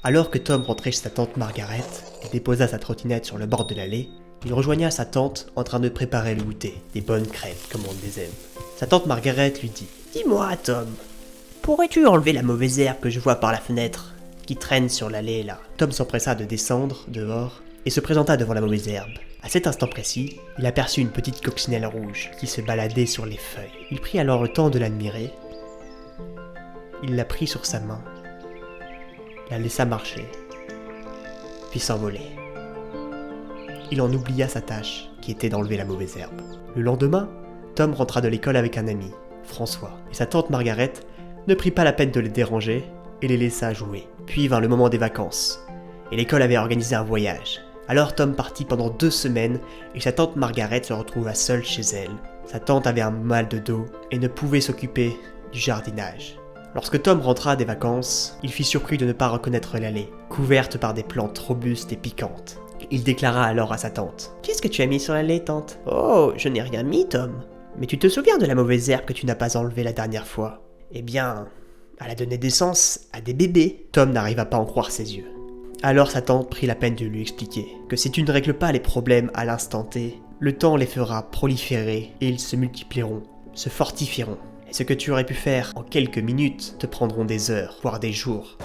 Alors que Tom rentrait chez sa tante Margaret et déposa sa trottinette sur le bord de l'allée, il rejoigna sa tante en train de préparer le goûter, des bonnes crêpes comme on les aime. Sa tante Margaret lui dit « Dis-moi Tom, pourrais-tu enlever la mauvaise herbe que je vois par la fenêtre, qui traîne sur l'allée là ?» Tom s'empressa de descendre dehors et se présenta devant la mauvaise herbe. À cet instant précis, il aperçut une petite coccinelle rouge qui se baladait sur les feuilles. Il prit alors le temps de l'admirer. Il la prit sur sa main, la laissa marcher, puis s'envoler. Il en oublia sa tâche, qui était d'enlever la mauvaise herbe. Le lendemain, Tom rentra de l'école avec un ami, François, et sa tante Margaret ne prit pas la peine de les déranger et les laissa jouer. Puis vint le moment des vacances, et l'école avait organisé un voyage. Alors Tom partit pendant 2 semaines et sa tante Margaret se retrouva seule chez elle. Sa tante avait un mal de dos et ne pouvait s'occuper du jardinage. Lorsque Tom rentra des vacances, il fut surpris de ne pas reconnaître l'allée, couverte par des plantes robustes et piquantes. Il déclara alors à sa tante « Qu'est-ce que tu as mis sur l'allée, tante ?»« Oh, je n'ai rien mis, Tom. Mais tu te souviens de la mauvaise herbe que tu n'as pas enlevée la dernière fois ?»« Eh bien, elle a donné naissance à des bébés. » Tom n'arriva pas à en croire ses yeux. Alors sa tante prit la peine de lui expliquer que si tu ne règles pas les problèmes à l'instant T, le temps les fera proliférer et ils se multiplieront, se fortifieront. Et ce que tu aurais pu faire en quelques minutes te prendront des heures, voire des jours.